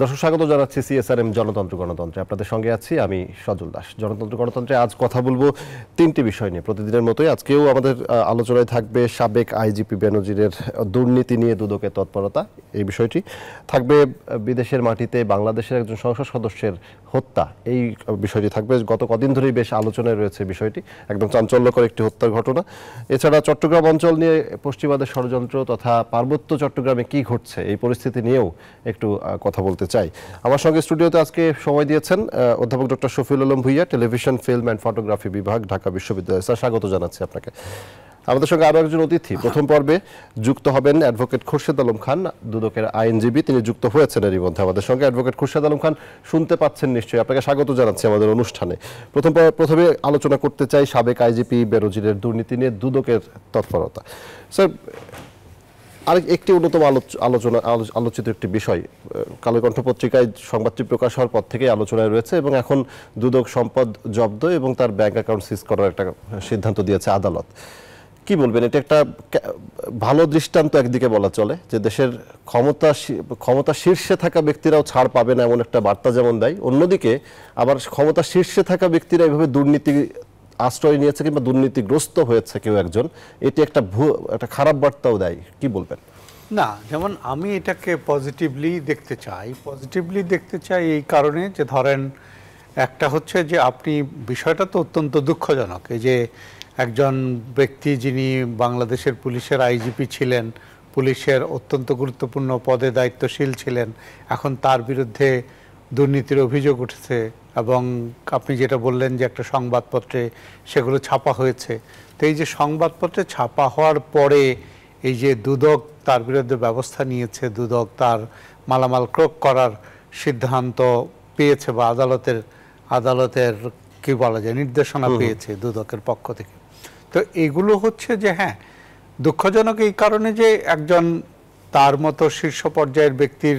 দর্শক স্বাগত জানাচ্ছি সিএসআরএম জনতন্ত্র গণতন্ত্রে। আপনাদের সঙ্গে আছি আমি সজল দাস। জনতন্ত্র গণতন্ত্রে আজ কথা বলবো তিনটি বিষয় নিয়ে। প্রতিদিনের মতোই আজকেও আমাদের আলোচনায় থাকবে সাবেক আইজিপি বেনজিরের দুর্নীতি নিয়ে দুদকের তৎপরতা, এই বিষয়টি থাকবে। বিদেশের মাটিতে বাংলাদেশের একজন সংসদ সদস্যের হত্যা, এই বিষয়টি থাকবে। গত কদিন ধরেই বেশ আলোচনায় রয়েছে বিষয়টি, একদম চাঞ্চল্যকর একটি হত্যার ঘটনা। এছাড়া চট্টগ্রাম অঞ্চল নিয়ে পশ্চিমাদের ষড়যন্ত্র তথা পার্বত্য চট্টগ্রামে কি ঘটছে এই পরিস্থিতি নিয়েও একটু কথা বলতে চাই। আমার সঙ্গে স্টুডিওতে আজকে সময় দিয়েছেন অধ্যাপক doctor Shafiul Alam Bhuiyan, television, film and photography বিভাগ, ঢাকা বিশ্ববিদ্যালয়। স্যার, স্বাগত জানাচ্ছি আপনাকে। আমাদের সঙ্গে আরও একজন অতিথি প্রথম পর্বে যুক্ত হবেন অ্যাডভোকেট খুরশেদ আলম খান, দুদকের আইনজীবী। তিনি যুক্ত হয়েছেন এরই মধ্যে আমাদের সঙ্গে। অ্যাডভোকেট খুরশেদ আলম খান, শুনতে পাচ্ছেন নিশ্চয়ই, আপনাকে স্বাগত জানাচ্ছি আমাদের অনুষ্ঠানে। প্রথমে আলোচনা করতে চাই সাবেক আইজিপি বেনজিরের দুর্নীতি নিয়ে দুদকের তৎপরতা। স্যার, আরেক একটি অন্যতম আলোচিত একটি বিষয়, কালের কণ্ঠ পত্রিকায় সংবাদটি প্রকাশ হওয়ার পর থেকেই আলোচনায় রয়েছে এবং এখন দুদক সম্পদ জব্দ এবং তার ব্যাংক অ্যাকাউন্ট সিজ করার একটা সিদ্ধান্ত দিয়েছে আদালত। কি বলবেন, এটা একটা ভালো দৃষ্টান্ত একদিকে বলা চলে, যে দেশের ক্ষমতা শীর্ষে থাকা ব্যক্তিরাও ছাড় পাবে না এমন একটা বার্তা যেমন দেয়, অন্যদিকে আবার ক্ষমতা শীর্ষে থাকা ব্যক্তিরা এইভাবে দুর্নীতি আশ্রয় নিয়েছে কিংবা দুর্নীতিগ্রস্ত হয়েছে কেউ একজন, এটি একটা খারাপ বার্তাও দেয়। কি বলবেন? না, যেমন আমি এটাকে পজিটিভলি দেখতে চাই এই কারণে যে ধরেন একটা হচ্ছে যে আপনি বিষয়টা তো অত্যন্ত দুঃখজনক, এই যে একজন ব্যক্তি যিনি বাংলাদেশের পুলিশের আইজিপি ছিলেন, পুলিশের অত্যন্ত গুরুত্বপূর্ণ পদে দায়িত্বশীল ছিলেন, এখন তার বিরুদ্ধে দুর্নীতির অভিযোগ উঠেছে এবং আপনি যেটা বললেন যে একটা সংবাদপত্রে সেগুলো ছাপা হয়েছে। তো এই যে সংবাদপত্রে ছাপা হওয়ার পরে এই যে দুদক তার বিরুদ্ধে ব্যবস্থা নিয়েছে, দুদক তার মালামাল ক্রয় করার সিদ্ধান্ত পেয়েছে বা আদালতের কি বলা যায় নির্দেশনা পেয়েছে দুদকের পক্ষ থেকে। তো এগুলো হচ্ছে যে হ্যাঁ দুঃখজনক এই কারণে যে একজন তার মতো শীর্ষ পর্যায়ের ব্যক্তির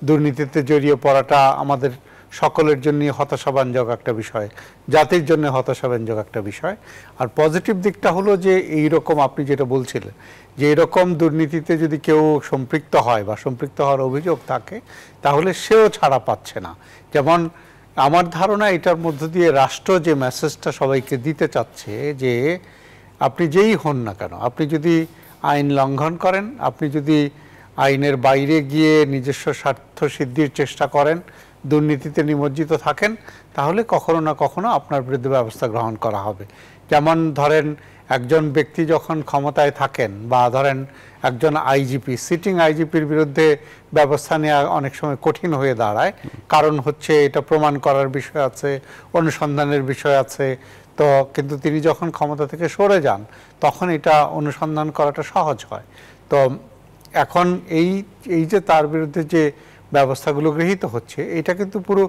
দুর্নীতিতে জড়িয়ে পড়াটা আমাদের সকলের জন্য হতাশাব্যঞ্জক একটা বিষয়, জাতির জন্য হতাশাব্যঞ্জক একটা বিষয়। আর পজিটিভ দিকটা হলো যে এইরকম আপনি যেটা বলছিলেন যে এরকম দুর্নীতিতে যদি কেউ সম্পৃক্ত হয় বা সম্পৃক্ত হওয়ার অভিযোগ থাকে তাহলে সেও ছাড়া পাচ্ছে না। যেমন আমার ধারণা এটার মধ্য দিয়ে রাষ্ট্র যে মেসেজটা সবাইকে দিতে চাচ্ছে যে আপনি যেই হন না কেন, আপনি যদি আইন লঙ্ঘন করেন, আপনি যদি আইনের বাইরে গিয়ে নিজস্ব স্বার্থ সিদ্ধির চেষ্টা করেন, দুর্নীতিতে নিমজ্জিত থাকেন, তাহলে কখনো না কখনো আপনার বিরুদ্ধে ব্যবস্থা গ্রহণ করা হবে। যেমন ধরেন একজন ব্যক্তি যখন ক্ষমতায় থাকেন বা ধরেন একজন আইজিপি, সিটিং আইজিপির বিরুদ্ধে ব্যবস্থা নেওয়া অনেক সময় কঠিন হয়ে দাঁড়ায়, কারণ হচ্ছে এটা প্রমাণ করার বিষয় আছে, অনুসন্ধানের বিষয় আছে। তো কিন্তু তিনি যখন ক্ষমতা থেকে সরে যান তখন এটা অনুসন্ধান করাটা সহজ হয়। তো এখন এই যে তার বিরুদ্ধে যে ব্যবস্থাগুলো গৃহীত হচ্ছে এটা কিন্তু পুরো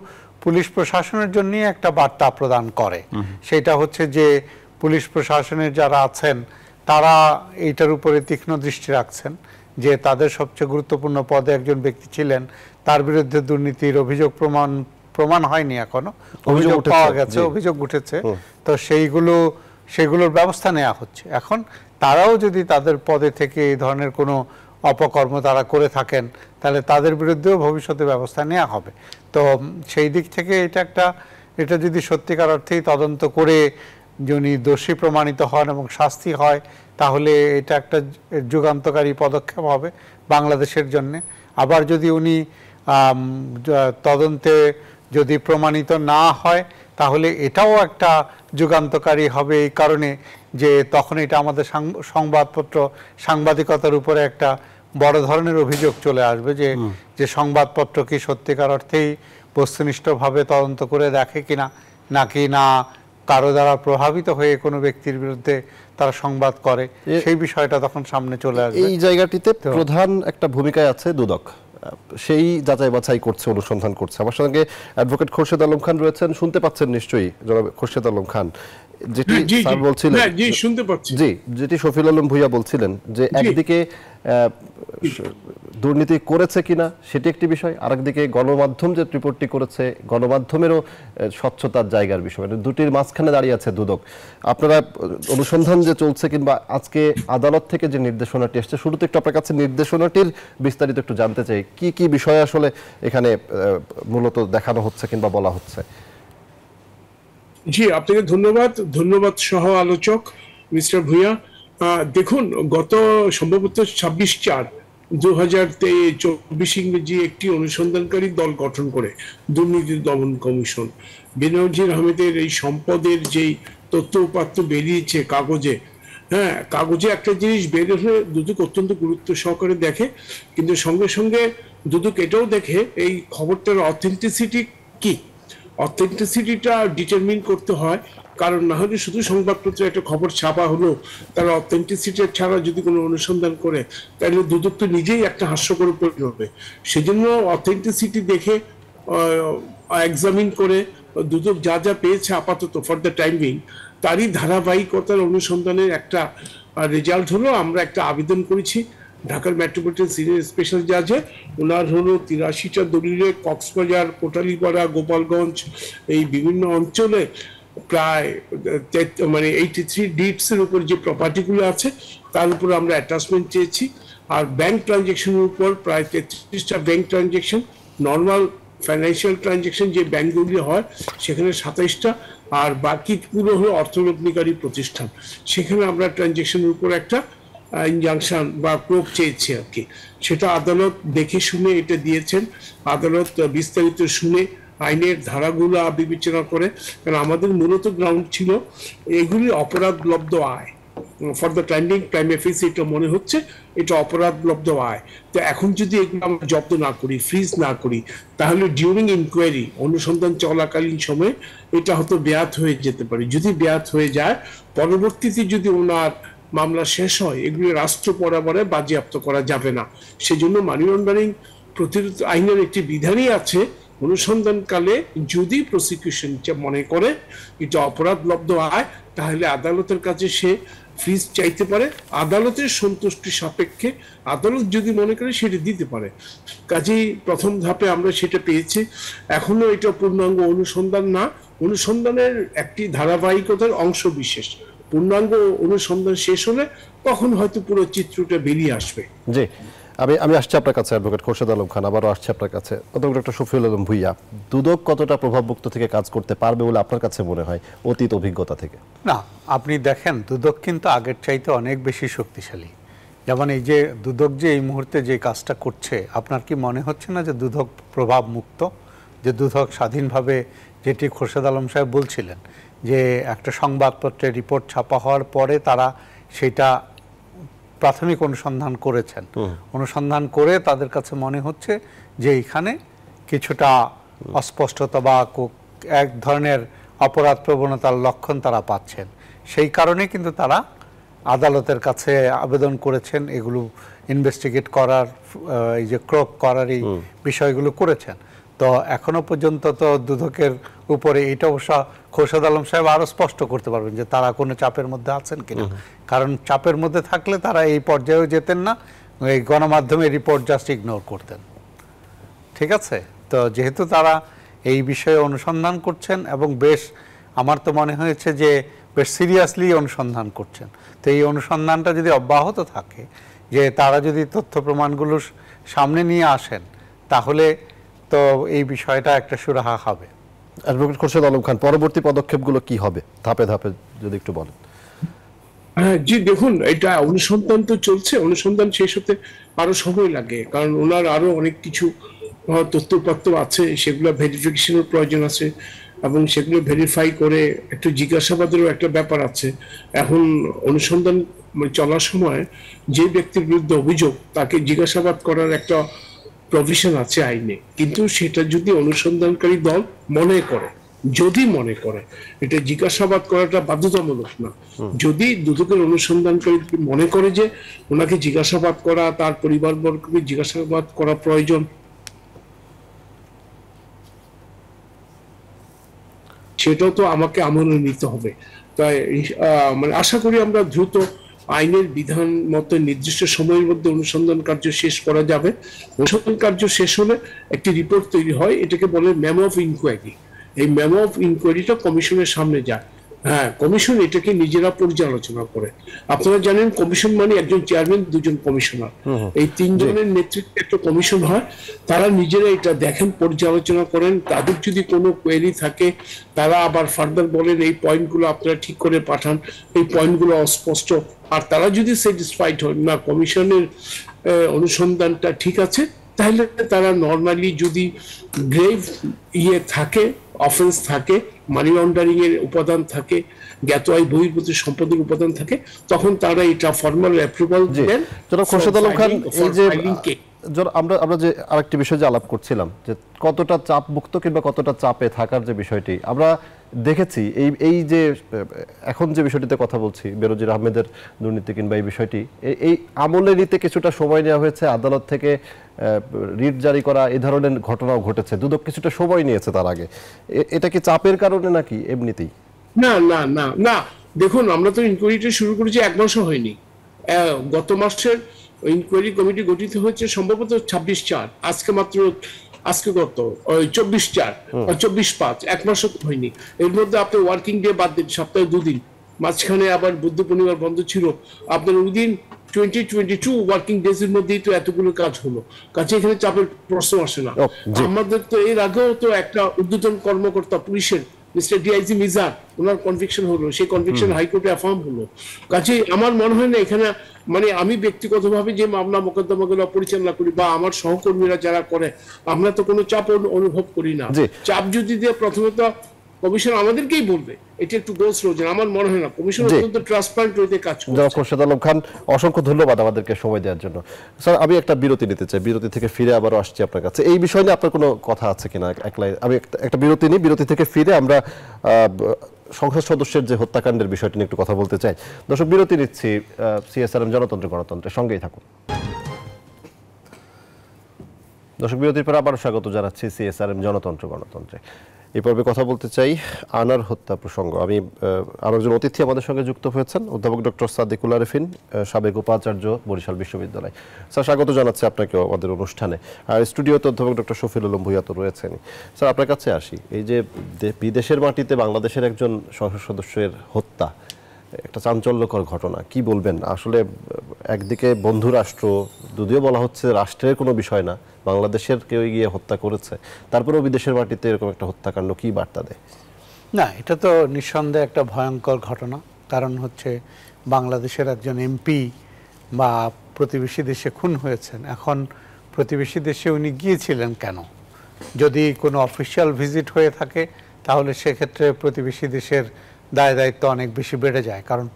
পুলিশ প্রশাসনের জন্যই একটা বার্তা প্রদান করে। সেটা হচ্ছে যে পুলিশ প্রশাসনের যারা আছেন তারা এইটার উপরে তীক্ষ্ণ দৃষ্টি রাখছেন যে তাদের সবচেয়ে গুরুত্বপূর্ণ পদে একজন ব্যক্তি ছিলেন, তার বিরুদ্ধে দুর্নীতির প্রমাণ হয়নি এখনো, অভিযোগ পাওয়া গেছে, অভিযোগ উঠেছে। তো সেইগুলোর ব্যবস্থা নেওয়া হচ্ছে। এখন তারাও যদি তাদের পদে থেকে এই ধরনের কোনো অপকর্ম তারা করে থাকেন তাহলে তাদের বিরুদ্ধেও ভবিষ্যতে ব্যবস্থা নেওয়া হবে। তো সেই দিক থেকে এটা যদি সত্যিকার অর্থেই তদন্ত করে যিনি দোষী প্রমাণিত হন এবং শাস্তি হয় তাহলে এটা একটা যুগান্তকারী পদক্ষেপ হবে বাংলাদেশের জন্য। আবার যদি উনি তদন্তে যদি প্রমাণিত না হয় তাহলে এটাও একটা যুগান্তকারী হবে এই কারণে যে তখন এটা আমাদের সাংবাদিকতার উপরে একটা বড় ধরনের অভিযোগ চলে আসবে যে সংবাদপত্র কি সত্যিকার অর্থেই বস্তুনিষ্ঠভাবে তদন্ত করে দেখে কিনা, নাকি না কারো দ্বারা প্রভাবিত হয়ে কোনো ব্যক্তির বিরুদ্ধে তারা সংবাদ করে, সেই বিষয়টা তখন সামনে চলে আসবে। এই জায়গাটিতে প্রধান একটা ভূমিকায় আছে দুদক, সেই যাচাই বাছাই করছে, অনুসন্ধান করছে। আমার সঙ্গে অ্যাডভোকেট খুরশেদ আলম খান রয়েছেন, শুনতে পাচ্ছেন নিশ্চয়ই জনাব খুরশেদ আলম খান। যেটি স্যার বলছিলেন, যেটি শফিউল আলম ভূঁইয়া বলছিলেন যে একদিকে দুর্নীতি করেছে কিনা সেটি একটি বিষয়, আরেকদিকে গণমাধ্যম যে রিপোর্টটি করেছে গণমাধ্যমেরও স্বচ্ছতার জায়গার বিষয়, মানে দুটির মাঝখানে দাঁড়িয়ে আছে দুদক। আপনারা অনুসন্ধান যে চলছে কিংবা আজকে আদালত থেকে যে নির্দেশনাটি এসছে, শুরুতে একটু আপনার কাছে নির্দেশনাটির বিস্তারিত একটু জানতে চাই, কি কি বিষয় আসলে এখানে মূলত দেখানো হচ্ছে কিংবা বলা হচ্ছে। জি, আপনাকে ধন্যবাদ সহ আলোচক মিস্টার ভূঁইয়া। দেখুন, গত সম্ভবত 26/4/2024 ইংরেজি একটি অনুসন্ধানকারী দল গঠন করে দুর্নীতি দমন কমিশন বেনজির আহমেদের এই সম্পদের যেই তথ্য উপাত্ত বেরিয়েছে কাগজে, হ্যাঁ, কাগজে একটা জিনিস বের হলে দুদক অত্যন্ত গুরুত্ব সহকারে দেখে, কিন্তু সঙ্গে সঙ্গে দুদক এটাও দেখে এই খবরটার অথেন্টিসিটি কি, অথেন্টিসিটিটা ডিটারমিন করতে হয়। কারণ না হলে শুধু সংবাদপত্রে একটা খবর ছাপা হলো, তারা অথেন্টিসিটি ছাড়া যদি কোনো অনুসন্ধান করে তাহলে দুদক তো নিজেই একটা হাস্যকর পরিণত হবে। সেজন্য অথেন্টিসিটি দেখে এক্সামিন করে দুদক যা যা পেয়েছে আপাতত ফর দ্য টাইম বিং, তারই ধারাবাহিকতার অনুসন্ধানের একটা রেজাল্ট হলো আমরা একটা আবেদন করেছি ঢাকার মেট্রোপলিটন সিনিয়র স্পেশাল জাজে। ওনার হলো 83টা দলিলে কক্সবাজার, কোটালীপাড়া, গোপালগঞ্জ এই বিভিন্ন অঞ্চলে প্রায় 83 ডিডস এর উপর যে প্রপার্টিগুলো আছে তার উপর আমরা অ্যাটাচমেন্ট চেয়েছি। আর ব্যাংক ট্রানজেকশনের উপর প্রায় 33টা bank transaction, normal financial transaction যে ব্যাংকগুলি হয় সেখানে 27টা, আর বাকিগুলো হলো অর্থলগ্নিকারী প্রতিষ্ঠান, সেখানে আমরা ট্রানজেকশনের উপর একটা ইনজাংশন বা প্রোব চেয়েছি আর কি। সেটা আদালত দেখে শুনে এটা দিয়েছেন। আদালত বিস্তারিত শুনে আইনের ধারাগুলো বিবেচনা করে, কারণ আমাদের মূলত গ্রাউন্ড ছিল এগুলি অপরাধলব্ধ আয়। ফর দ্য টাইমিং প্রাইম এফিস এটা মনে হচ্ছে এটা অপরাধলব্ধ আয়। তো এখন যদি এগুলো আমরা জব্দ না করি, ফ্রিজ না করি, তাহলে ডিউরিং ইনকোয়ারি অনুসন্ধান চলাকালীন সময়ে এটা হয়তো ব্যাহত হয়ে যেতে পারে। যদি ব্যাহত হয়ে যায়, পরবর্তীতে যদি ওনার মামলা শেষ হয়, এগুলি রাষ্ট্র বরাবরে বাজেয়াপ্ত করা যাবে না। সেজন্য মানি লন্ডারিং প্রতিরোধ আইনের একটি বিধানই আছে, অনুসন্ধানকালে যদি প্রসিকিউশন মনে করে এটা অপরাধলব্ধ আয়, তাহলে আদালতের কাছে সে ফিস চাইতে পারে, আদালতের সন্তুষ্টি সাপেক্ষে আদালত যদি মনে করে সেটা দিতে পারে। কাজেই প্রথম ধাপে আমরা সেটা পেয়েছি। এখনো এটা পূর্ণাঙ্গ অনুসন্ধান না, অনুসন্ধানের একটি ধারাবাহিকতার অংশ বিশেষ। পূর্ণাঙ্গ অনুসন্ধান শেষ হলে তখন হয়তো পুরো চিত্রটা বেরিয়ে আসবে। জি, আমি আসছি আপনার কাছে অ্যাডভোকেট খোরশেদ আলম খান, আবারও আসছি আপনার কাছে অধ্যাপক ডক্টর শফিউল আলম ভূঁইয়া। দুদক কতটা প্রভাবমুক্ত থেকে কাজ করতে পারবে বলে আপনার কাছে মনে হয় অতীত অভিজ্ঞতা থেকে? না, আপনি দেখেন দুদক কিন্তু আগের চাইতে অনেক বেশি শক্তিশালী। যেমন এই যে দুদক যে এই মুহূর্তে যে কাজটা করছে, আপনার কি মনে হচ্ছে না যে দুদক প্রভাব মুক্ত, যে দুদক স্বাধীনভাবে, যেটি খোরশেদ আলম সাহেব বলছিলেন যে একটা সংবাদপত্রের রিপোর্ট ছাপা হওয়ার পরে তারা সেটা প্রাথমিক অনুসন্ধান করেছেন, অনুসন্ধান করে তাদের কাছে মনে হচ্ছে যে এখানে কিছুটা অস্পষ্টতা বা এক ধরনের অপরাধ প্রবণতার লক্ষণ তারা পাচ্ছেন, সেই কারণে কিন্তু তারা আদালতের কাছে আবেদন করেছেন, এগুলো ইনভেস্টিগেট করার, এই যে ক্রোক করার এই বিষয়গুলো করেছেন। তো এখনো পর্যন্ত তো দুদকের উপরে এটা অবশ্য খোরশেদ আলম সাহেব আরো স্পষ্ট করতে পারবেন যে তারা কোনো চাপের মধ্যে আছেন কিনা, কারণ চাপের মধ্যে থাকলে তারা এই পর্যায়েও যেতেন না, এই গণমাধ্যমের রিপোর্ট জাস্ট ইগনোর করতেন। ঠিক আছে, তো যেহেতু তারা এই বিষয়ে অনুসন্ধান করছেন এবং বেশ, আমার তো মনে হয়েছে যে বেশ সিরিয়াসলি অনুসন্ধান করছেন, তো এই অনুসন্ধানটা যদি অব্যাহত থাকে, যে তারা যদি তথ্য প্রমাণগুলো সামনে নিয়ে আসেন, তাহলে তো এই বিষয়টা একটা সুরাহা হবে। অ্যাডভোকেট খোরশেদ আলম খান, পরবর্তী পদক্ষেপগুলো কি হবে ধাপে ধাপে যদি একটু বলেন? জি দেখুন, এটা অনুসন্ধান তো চলছে, অনুসন্ধান শেষ হতে আরো সময় লাগে, কারণ ওনার আরো অনেক কিছু তথ্যপত্র আছে, সেগুলো ভেরিফিকেশনের প্রয়োজন আছে এবং সেগুলো ভেরিফাই করে একটু জিজ্ঞাসাবাদেরও একটা ব্যাপার আছে। এখন অনুসন্ধান চলার সময় যে ব্যক্তির বিরুদ্ধে অভিযোগ তাকে জিজ্ঞাসাবাদ করার একটা প্রভিশন আছে আইনে, কিন্তু সেটা যদি অনুসন্ধানকারী দল মনে করে, যদি মনে করে, এটা জিজ্ঞাসাবাদ করাটা বাধ্যতামূলক না, যদি দুদকের অনুসন্ধানকারী মনে করে যে ওনাকে জিজ্ঞাসাবাদ করা, তার পরিবারবর্গকে জিজ্ঞাসাবাদ করা প্রয়োজন, সেটাও তো আমাকে আমলে নিতে হবে। তাই মানে আশা করি আমরা দ্রুত আইনের বিধান মতো নির্দিষ্ট সময়ের মধ্যে অনুসন্ধান কার্য শেষ করা যাবে। অনুসন্ধান কার্য শেষ হলে একটি রিপোর্ট তৈরি হয়, এটাকে বলে মেমো অফ ইনকোয়ারি। এই মেমো অফ ইনকোয়ারিটা কমিশনের সামনে যায়। হ্যাঁ, কমিশন এটাকে নিজেরা পর্যালোচনা করে। আপনারা জানেন কমিশন মানে একজন চেয়ারম্যান, দুজন কমিশনার, এই তিনজনের নেতৃত্বে একটা কমিশন হয়। তারা নিজেরা এটা দেখেন, পর্যালোচনা করেন। তাদের যদি কোনো কোয়েরি থাকে তারা আবার ফার্দার বলেন এই পয়েন্টগুলো আপনারা ঠিক করে পাঠান, এই পয়েন্টগুলো অস্পষ্ট। আর তারা যদি স্যাটিসফাইড হন না কমিশনের অনুসন্ধানটা ঠিক আছে, তাহলে তারা নর্মালি যদি গ্রেভ থাকে, অফেন্স থাকে, মানি লন্ডারিং এর উপাদান থাকে, জ্ঞাত আয় বহির্ভূত সম্পদের উপাদান থাকে, তখন তারা এটা ফর্মাল অ্যাপ্রুভাল দেন। জনাব খোরশেদ আলম খান, এই যে আমরা যে আরেকটি বিষয় যে আলাপ করছিলাম যে কতটা চাপ মুক্ত কিংবা কতটা চাপে থাকার যে বিষয়টি আমরা দেখেছি, এই যে এখন যে বিষয়টিতে কথা বলছি বেনজির আহমেদের দুর্নীতি কিংবা এই বিষয়টি, এই আমলে নিতে কিছুটা সময় নেওয়া হয়েছে, আদালত থেকে রিট জারি করা এই ধরনের ঘটনাও ঘটেছে, দুদক কিছুটা সময় নিয়েছে তার আগে। এটা কি চাপের কারণে নাকি এমনিতেই? না না না না, দেখুন আমরা তো ইনকোয়ারিটা শুরু করেছি 1 মাসও হয়নি। গত মাসের ইনকোয়ারি কমিটি গঠিত হয়েছে সম্ভবত 26/4, আজকে কত 24/4, 24/5, 1 মাসও হয়নি। এর মধ্যে আপনার ওয়ার্কিং ডে বাদ দিন, সপ্তাহে 2 দিন, মাঝখানে আবার বুদ্ধ পূর্ণিমার বন্ধ ছিল। আপনার উইদিন 2022 ওয়ার্কিং ডেজ এর মধ্যেই তো এতগুলো কাজ হলো, কাজে এখানে চাপের প্রশ্ন আসে না। আমাদের তো এর আগেও তো একটা ঊর্ধ্বতন কর্মকর্তা পুলিশের মিস্টার ডিআইজি মিজান, ওনার কনভিকশন হলো, সেই কনভিকশন হাইকোর্টে অ্যাফার্ম হলো। কাজে আমার মনে হয় না এখানে মানে আমি ব্যক্তিগতভাবে যে মামলা মোকদ্দমাগুলো পরিচালনা করি বা আমার সহকর্মীরা যারা করে, আমরা তো কোনো চাপ অনুভব করি না। চাপ যদি দিয়ে প্রথমত কমিশন আমাদেরকেই বলবে এটা একটু গো স্লো, আমার মনে হয় না কমিশন অত্যন্ত ট্রান্সপারেন্ট হইতে কাজ করে। জনাব খোরশেদ আলম খান, অসংখ্য ধন্যবাদ আমাদেরকে সময় দেওয়ার জন্য। স্যার, আমি একটা বিরতি নিতে চাই, বিরতি থেকে ফিরে আবারও আসছি আপনার কাছে। এই বিষয় নিয়ে আপনার কোনো কথা আছে কিনা? আমি একটা বিরতি নিই, বিরতি থেকে ফিরে আমরা সংসদ সদস্যের যে হত্যাকাণ্ডের বিষয়টি নিয়ে একটু কথা বলতে চাই। দর্শক, বিরতি নিচ্ছি, সিএসআরএম জনতন্ত্র গণতন্ত্রের সঙ্গেই থাকুন। দর্শক, বিরতির পর আবারও স্বাগত জানাচ্ছি সিএসআরএম জনতন্ত্র গণতন্ত্রে। এই পর্বে কথা বলতে চাই আনার হত্যা প্রসঙ্গ। আমি আরো একজন অতিথি আমাদের সঙ্গে যুক্ত হয়েছেন, অধ্যাপক ডক্টর সাদিকুল আরেফিন, সাবেক উপাচার্য, বরিশাল বিশ্ববিদ্যালয়। স্যার, স্বাগত জানাচ্ছি আপনাকেও আমাদের অনুষ্ঠানে। আর স্টুডিওতে অধ্যাপক ডক্টর শফিউল আলম ভূঁইয়া তো রয়েছেনই। স্যার, আপনার কাছে আসি, এই যে বিদেশের মাটিতে বাংলাদেশের একজন সংসদ সদস্যের হত্যা, একটা চাঞ্চল্যকর ঘটনা, কি বলবেন? আসলে একদিকে বন্ধু রাষ্ট্র, যদিও বলা হচ্ছে রাষ্ট্রের কোনো বিষয় না, বাংলাদেশের কেউ গিয়ে হত্যা করেছে, তারপরেও বিদেশের মাটিতে এরকম একটা হত্যাকাণ্ড কি বার্তা দেয়? না, এটা তো নিঃসন্দেহে একটা ভয়ঙ্কর ঘটনা। কারণ হচ্ছে বাংলাদেশের একজন এমপি বা প্রতিবেশী দেশে খুন হয়েছেন। এখন প্রতিবেশী দেশে উনি গিয়েছিলেন কেন? যদি কোনো অফিসিয়াল ভিজিট হয়ে থাকে তাহলে সেক্ষেত্রে প্রতিবেশী দেশের দায় দায়িত্ব অনেক বেশি বেড়ে যায়। কারণ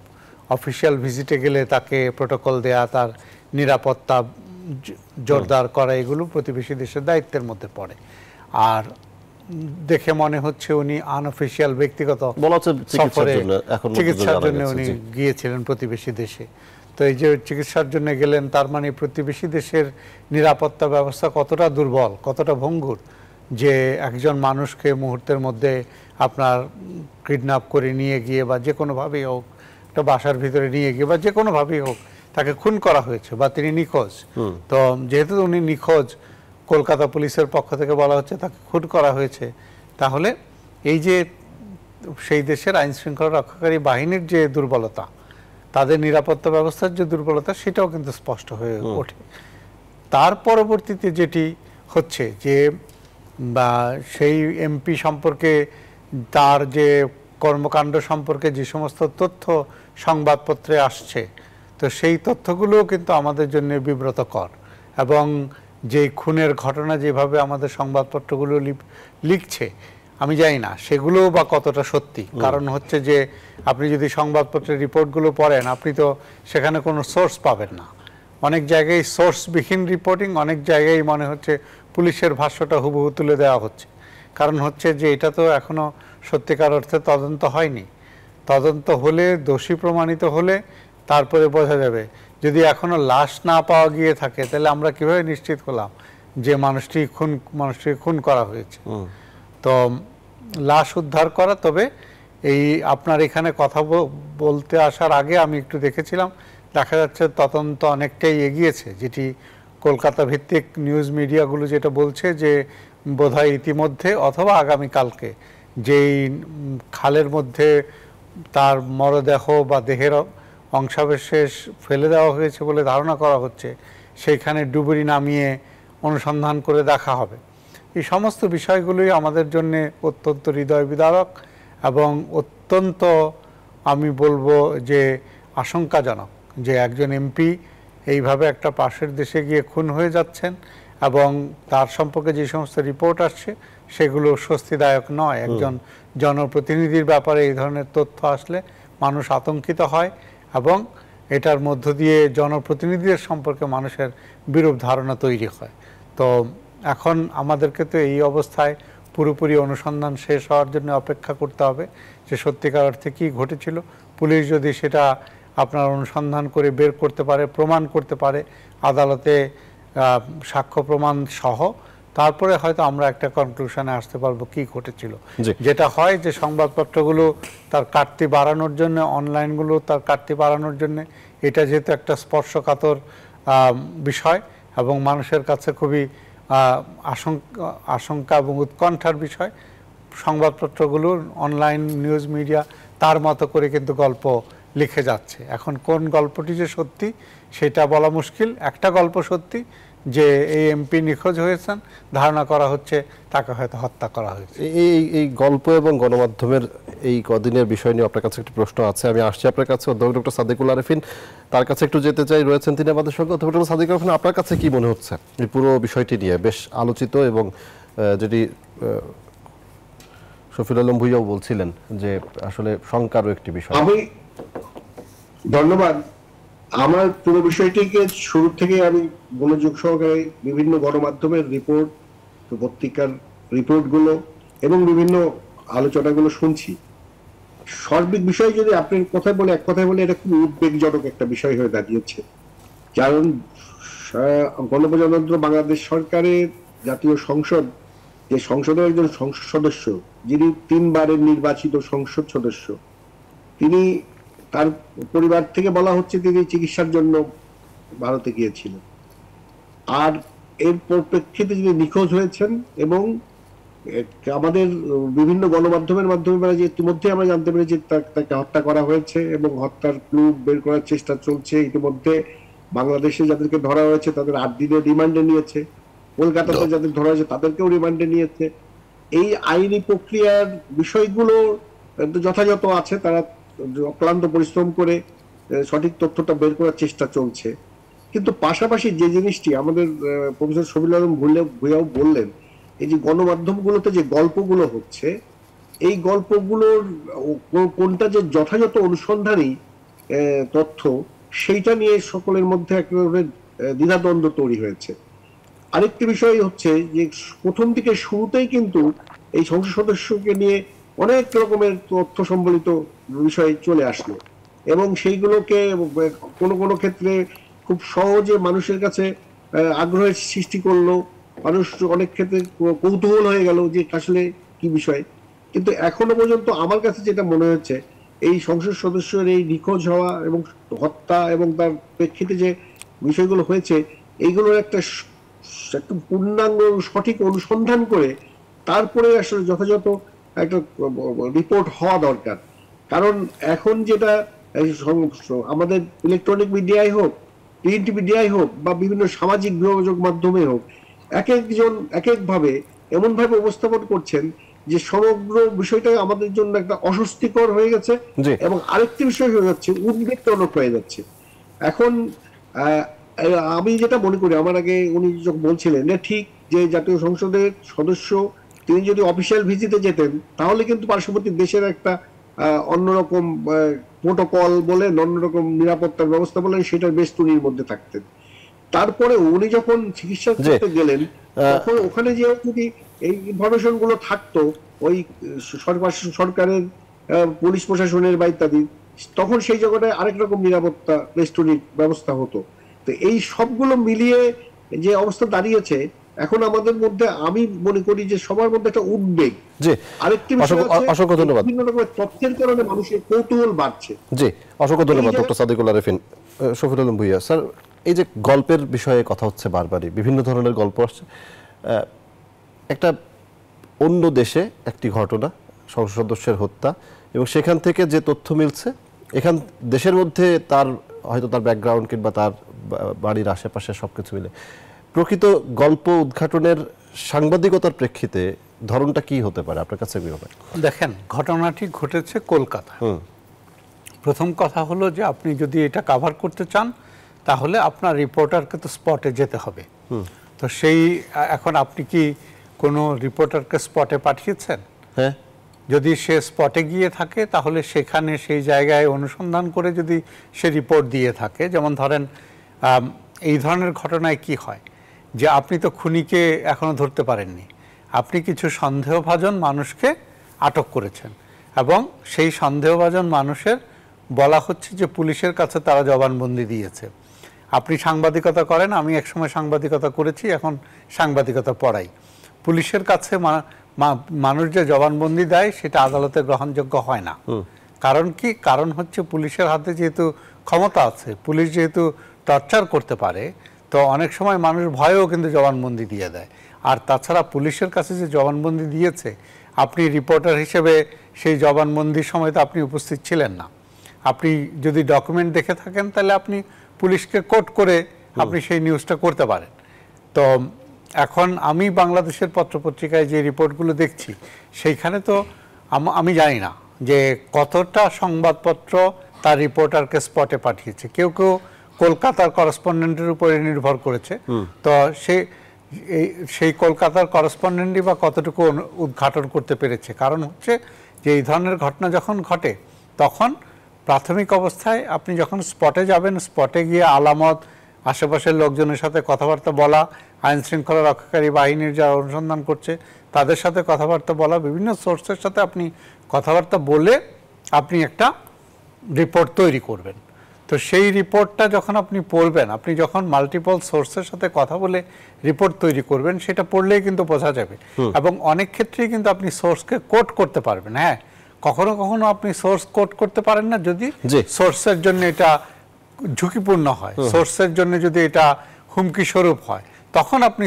অফিসিয়াল ভিজিটে গেলে তাকে প্রোটোকল দেয়া, তার নিরাপত্তা জোরদার করা, এগুলো প্রতিবেশী দেশের দায়িত্বের মধ্যে পড়ে। আর দেখে মনে হচ্ছে উনি আনঅফিসিয়াল ব্যক্তিগত সফরে চিকিৎসার জন্য উনি গিয়েছিলেন প্রতিবেশী দেশে। তো এই যে চিকিৎসার জন্য গেলেন, তার মানে প্রতিবেশী দেশের নিরাপত্তা ব্যবস্থা কতটা দুর্বল, কতটা ভঙ্গুর, যে একজন মানুষকে মুহূর্তের মধ্যে আপনার কিডন্যাপ করে নিয়ে গিয়ে বা যে কোনোভাবেই হোক একটা বাসার ভিতরে নিয়ে গিয়ে বা যে কোনোভাবেই হোক তাকে খুন করা হয়েছে বা তিনি নিখোঁজ। তো যেহেতু উনি নিখোঁজ, কলকাতা পুলিশের পক্ষ থেকে বলা হচ্ছে তাকে খুন করা হয়েছে, তাহলে এই যে সেই দেশের আইন শৃঙ্খলা রক্ষাকারী বাহিনীর যে দুর্বলতা, তাদের নিরাপত্তা ব্যবস্থার যে দুর্বলতা, সেটাও কিন্তু স্পষ্ট হয়ে ওঠে। তার পরবর্তীতে যেটি হচ্ছে যে বা সেই এমপি সম্পর্কে তার যে কর্মকাণ্ড সম্পর্কে যে সমস্ত তথ্য সংবাদপত্রে আসছে, তো সেই তথ্যগুলোও কিন্তু আমাদের জন্য বিব্রতকর। এবং যে খুনের ঘটনা যেভাবে আমাদের সংবাদপত্রগুলো লিখছে, আমি জানি না সেগুলো বা কতটা সত্যি। কারণ হচ্ছে যে আপনি যদি সংবাদপত্রের রিপোর্টগুলো পড়েন, আপনি তো সেখানে কোনো সোর্স পাবেন না। অনেক জায়গায় সোর্সবিহীন রিপোর্টিং, অনেক জায়গায় মনে হচ্ছে পুলিশের ভাষ্যটা হুবহু তুলে দেওয়া হচ্ছে। কারণ হচ্ছে যে এটা তো এখনো সত্যিকার অর্থে তদন্ত হয়নি। তদন্ত হলে, দোষী প্রমাণিত হলে তারপরে বোঝা যাবে। যদি এখনো লাশ না পাওয়া গিয়ে থাকে, তাহলে আমরা কিভাবে নিশ্চিত হলাম যে মানুষটি খুন করা হয়েছে? তো লাশ উদ্ধার করা। তবে এই আপনার এখানে কথা বলতে আসার আগে আমি একটু দেখেছিলাম দেখা যাচ্ছে তদন্ত অনেকটাই এগিয়েছে, যেটি কলকাতা ভিত্তিক নিউজ মিডিয়াগুলো যেটা বলছে যে বোধহয় ইতিমধ্যে অথবা আগামীকালকে যেই খালের মধ্যে তার মরদেহ বা দেহের অংশাবশেষ ফেলে দেওয়া হয়েছে বলে ধারণা করা হচ্ছে, সেইখানে ডুবুরি নামিয়ে অনুসন্ধান করে দেখা হবে। এই সমস্ত বিষয়গুলোই আমাদের জন্য অত্যন্ত হৃদয় বিদারক এবং অত্যন্ত আমি বলবো যে আশঙ্কাজনক যে একজন এমপি এইভাবে একটা পাশের দেশে গিয়ে খুন হয়ে যাচ্ছেন এবং তার সম্পর্কে যে সমস্ত রিপোর্ট আসছে সেগুলো স্বস্তিদায়ক নয়। একজন জনপ্রতিনিধির ব্যাপারে এই ধরনের তথ্য আসলে মানুষ আতঙ্কিত হয় এবং এটার মধ্য দিয়ে জনপ্রতিনিধিদের সম্পর্কে মানুষের বিরূপ ধারণা তৈরি হয়। তো এখন আমাদেরকে তো এই অবস্থায় পুরোপুরি অনুসন্ধান শেষ হওয়ার জন্য অপেক্ষা করতে হবে যে সত্যিকার অর্থে কী ঘটেছিল। পুলিশ যদি সেটা আপনার অনুসন্ধান করে বের করতে পারে, প্রমাণ করতে পারে আদালতে সাক্ষ্য প্রমাণ সহ, তারপরে হয়তো আমরা একটা কনক্লুশনে আসতে পারবো কি ঘটেছিল। যেটা হয় যে সংবাদপত্রগুলো তার কাটতি বাড়ানোর জন্য, অনলাইনগুলো তার কাটতি বাড়ানোর জন্য, এটা যেহেতু একটা স্পর্শকাতর বিষয় এবং মানুষের কাছে খুবই আশঙ্কা এবং উৎকণ্ঠার বিষয়, সংবাদপত্রগুলো অনলাইন নিউজ মিডিয়া তার মতো করে কিন্তু গল্প লিখে যাচ্ছে। এখন কোন গল্পটি যে সত্যি সেটা বলা মুশকিল। একটা গল্প সত্যি যে এই এমপি নিখোঁজ হয়েছেন, ধারণা করা হচ্ছে তাকে হয়তো হত্যা করা হয়েছে। এই গল্প এবং গণমাধ্যমের এই কদিনের বিষয় নিয়ে আপনার কাছে একটি প্রশ্ন আছে, আমি আসছি আপনার কাছে। অধ্যাপক ডক্টর সাদেকুল আরেফিন, তার কাছে একটু যেতে চাই, রয়েছেন তিনি আমাদের সঙ্গে। অধ্যাপক ডক্টর সাদেকুল আরেফিন, আপনার কাছে কি মনে হচ্ছে এই পুরো বিষয়টি নিয়ে? বেশ আলোচিত এবং যেটি শফিউল আলম ভুইয়াও বলছিলেন যে আসলে শঙ্কারও একটি বিষয়। আমি ধন্যবাদ। আমার পুরো বিষয়টিকে শুরু থেকে আমি মনোযোগ সহকারে বিভিন্ন গণমাধ্যমের রিপোর্ট, পত্রিকার রিপোর্টগুলো এবং বিভিন্ন আলোচনাগুলো শুনছি। সার্বিক বিষয় যদি আপনি এক কথায় বলে এটা খুব উদ্বেগজনক একটা বিষয় হয়ে দাঁড়িয়েছে। কারণ গণপ্রজাতন্ত্র বাংলাদেশ সরকারের জাতীয় সংসদ, যে সংসদের একজন সংসদ সদস্য, যিনি 3 বারের নির্বাচিত সংসদ সদস্য, তিনি, তার পরিবার থেকে বলা হচ্ছে তিনি চিকিৎসার জন্য ভারতে গিয়েছিলেন, আর এর পরিপ্রেক্ষিতে যিনি নিখোঁজ হয়েছেন এবং আমাদের বিভিন্ন গণমাধ্যমের মাধ্যমে যে ইতিমধ্যে আমরা জানতে পেরেছি তাকে হত্যা করা হয়েছে এবং হত্যার ক্লু বের করার চেষ্টা চলছে। ইতিমধ্যে বাংলাদেশে যাদেরকে ধরা হয়েছে তাদের 8 দিনের রিমান্ডে নিয়েছে, কলকাতাতে যাদের ধরা হয়েছে তাদেরকেও রিমান্ডে নিয়েছে। এই আইনি প্রক্রিয়ার বিষয়গুলো যথাযথ আছে, তারা অক্লান্ত পরিশ্রম করে সঠিক তথ্যটা বের করার চেষ্টা চলছে। কিন্তু পাশাপাশি যে জিনিসটি আমাদের প্রফেসর শফিউল আলম ভুইয়াও বললেন, এই যে গণমাধ্যমগুলোতে যে গল্পগুলো হচ্ছে, এই গল্পগুলোর কোনটা যে যথাযথ অনুসন্ধানী তথ্য, সেইটা নিয়ে সকলের মধ্যে এক ধরনের দ্বিধাদ্বন্দ্ব তৈরি হয়েছে। আরেকটি বিষয় হচ্ছে যে প্রথম থেকে শুরুতেই কিন্তু এই সংসদ সদস্যকে নিয়ে অনেক রকমের তথ্য সম্বলিত বিষয় চলে আসলো এবং সেইগুলোকে কোনো ক্ষেত্রে খুব সহজে মানুষের কাছে আগ্রহের সৃষ্টি করলো। মানুষ অনেক ক্ষেত্রে কৌতূহল হয়ে গেল যে আসলে কি বিষয়। কিন্তু এখনো পর্যন্ত আমার কাছে যেটা মনে হচ্ছে, এই সংসদ সদস্যের এই নিখোঁজ হওয়া এবং হত্যা এবং তার প্রেক্ষিতে যে বিষয়গুলো হয়েছে, এইগুলোর একটা পূর্ণাঙ্গ সঠিক অনুসন্ধান করে তারপরে আসলে যথাযথ একটা রিপোর্ট হওয়া দরকার। কারণ এখন যেটা আমাদের ইলেকট্রনিক মিডিয়ায় হোক, প্রিন্ট মিডিয়ায় হোক বা বিভিন্ন সামাজিক যোগাযোগ মাধ্যমে হোক, এক একজন এক একভাবে এমনভাবে উপস্থাপন করছেন যে সমগ্র বিষয়টা আমাদের জন্য একটা অস্বস্তিকর হয়ে গেছে এবং আরেকটি বিষয় হয়ে যাচ্ছে উদ্বেগজনক হয়ে যাচ্ছে। এখন আমি যেটা মনে করি, আমার আগে উনি যখন বলছিলেন ঠিক যে জাতীয় সংসদের সদস্য তিনি যদি অফিসিয়াল ভিজিটে যেতেন তাহলে কিন্তু পার্শ্ববর্তী দেশের একটা অন্যরকম প্রোটোকল বলেন, অন্যরকম নিরাপত্তার ব্যবস্থা বলেন, সেটার বেষ্টনীর মধ্যে থাকতেন। তারপরে উনি যখন চিকিৎসা করতে গেলেন তখন ওখানে যে যদি এই ইনফরমেশন গুলো থাকতো ওই সরকারের পুলিশ প্রশাসনের বা ইত্যাদি, তখন সেই জায়গাটায় আরেক রকম নিরাপত্তা বেষ্টনীর ব্যবস্থা হতো। তো এই সবগুলো মিলিয়ে যে অবস্থা দাঁড়িয়েছে এখন আমাদের মধ্যে, আমি মনে করি যে সবার মধ্যে একটা উদ্বেগ। আরেকটি অসংখ্য ধন্যবাদ। বিভিন্ন রকমের তথ্যের কারণে মানুষের কৌতূহল বাড়ছে। জি, অসংখ্য ধন্যবাদ ডক্টর সাদেকুল আরেফিন। শফিউল আলম ভূঁইয়া স্যার, এই যে গল্পের বিষয়ে কথা হচ্ছে বারবারই, বিভিন্ন ধরনের গল্প আসছে। একটা অন্য দেশে একটি ঘটনা, সংসদ সদস্যের হত্যা, এবং সেখান থেকে যে তথ্য মিলছে, এখান দেশের মধ্যে তার হয়তো তার ব্যাকগ্রাউন্ড কিংবা তার বাড়ির আশেপাশে সবকিছু মিলে প্রকৃত গল্প উদ্ঘাটনের সাংবাদিকতার প্রেক্ষিতে ধরনটা কি হতে পারে আপনার কাছে কি হবে? দেখেন, ঘটনাটি ঘটেছে কলকাতা। প্রথম কথা হলো যে আপনি যদি এটা কভার করতে চান তাহলে আপনার রিপোর্টারকে তো স্পটে যেতে হবে। তো সেই এখন আপনি কি কোনো রিপোর্টারকে স্পটে পাঠিয়েছেন? হ্যাঁ, যদি সে স্পটে গিয়ে থাকে তাহলে সেখানে সেই জায়গায় অনুসন্ধান করে যদি সে রিপোর্ট দিয়ে থাকে, যেমন ধরেন এই ধরনের ঘটনায় কি হয় যে আপনি তো খুনিকে এখনো ধরতে পারেননি, আপনি কিছু সন্দেহভাজন মানুষকে আটক করেছেন এবং সেই সন্দেহভাজন মানুষের বলা হচ্ছে যে পুলিশের কাছে তারা জবানবন্দি দিয়েছে। আপনি সাংবাদিকতা করেন, আমি একসময় সাংবাদিকতা করেছি, এখন সাংবাদিকতা পড়াই। পুলিশের কাছে মানুষ যে জবানবন্দি দেয় সেটা আদালতে গ্রহণযোগ্য হয় না। কারণ কি? কারণ হচ্ছে পুলিশের হাতে যেহেতু ক্ষমতা আছে, পুলিশ যেহেতু টর্চার করতে পারে, তো অনেক সময় মানুষ ভয়েও কিন্তু জবানবন্দি দিয়ে দেয়। আর তাছাড়া পুলিশের কাছে যে জবানবন্দি দিয়েছে, আপনি রিপোর্টার হিসেবে সেই জবানবন্দির সময় তো আপনি উপস্থিত ছিলেন না। আপনি যদি ডকুমেন্ট দেখে থাকেন তাহলে আপনি পুলিশকে কোট করে আপনি সেই নিউজটা করতে পারেন। তো এখন আমি বাংলাদেশের পত্রপত্রিকায় যে রিপোর্টগুলো দেখছি সেইখানে তো আমি জানি না যে কতটা সংবাদপত্র তার রিপোর্টারকে স্পটে পাঠিয়েছে। কেউ কেউ কলকাতার করেসপন্ডেন্টের উপরে নির্ভর করেছে। তো সেই কলকাতার করেসপন্ডেন্টই বা কতটুকু উদ্ঘাটন করতে পেরেছে। কারণ হচ্ছে যে এই ধরনের ঘটনা যখন ঘটে তখন প্রাথমিক অবস্থায় আপনি যখন স্পটে যাবেন, স্পটে গিয়ে আলামত, আশেপাশের লোকজনের সাথে কথাবার্তা বলা, আইন শৃঙ্খলা রক্ষাকারী বাহিনীর যারা অনুসন্ধান করছে তাদের সাথে কথাবার্তা বলা, বিভিন্ন সোর্সের সাথে আপনি কথাবার্তা বলে আপনি একটা রিপোর্ট তৈরি করবেন। তো সেই রিপোর্টটা যখন আপনি পড়বেন, আপনি যখন মাল্টিপল সোর্সের সাথে কথা বলে রিপোর্ট তৈরি করবেন, সেটা পড়লেই কিন্তু বোঝা যাবে। এবং অনেক ক্ষেত্রেই কিন্তু আপনি সোর্সকে কোট করতে পারবেন। হ্যাঁ, কখনো কখনো আপনি সোর্স কোট করতে পারেন না যদি সোর্সের জন্য এটা ঝুঁকিপূর্ণ হয়, সোর্সের জন্য যদি এটা হুমকি স্বরূপ হয়, তখন আপনি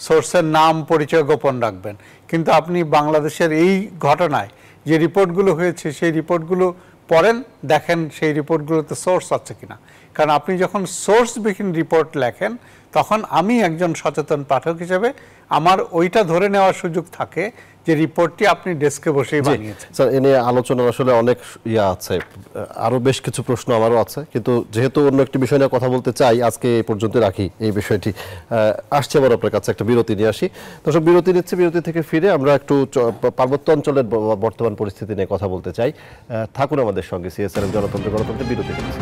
সোর্সের নাম পরিচয় গোপন রাখবেন। কিন্তু আপনি বাংলাদেশের এই ঘটনায় যে রিপোর্টগুলো হয়েছে সেই রিপোর্টগুলো পড়েন, দেখেন সেই রিপোর্টগুলোতে সোর্স আছে কিনা। কারণ আপনি যখন সোর্সবিহীন রিপোর্ট লেখেন তখন আমি একজন সচেতন পাঠক হিসেবে আমার ওইটা ধরে নেওয়ার সুযোগ থাকে যে রিপোর্টটি আপনি ডেস্কে বসেই বানিয়েছেন। স্যার, এ নিয়ে আলোচনার আসলে অনেক আছে, আরো বেশ কিছু প্রশ্ন আমারও আছে, কিন্তু যেহেতু অন্য একটি বিষয় নিয়ে কথা বলতে চাই আজকে এই পর্যন্ত রাখি এই বিষয়টি। আসছে আবার আপনার কাছে একটা বিরতি নিয়ে আসি। দর্শক, বিরতি নিচ্ছে, বিরতি থেকে ফিরে আমরা একটু পার্বত্য অঞ্চলের বর্তমান পরিস্থিতি নিয়ে কথা বলতে চাই। থাকুন আমাদের সঙ্গে। সিএসআরএম জনতন্ত্র গণতন্ত্রের বিরতি নিচ্ছে।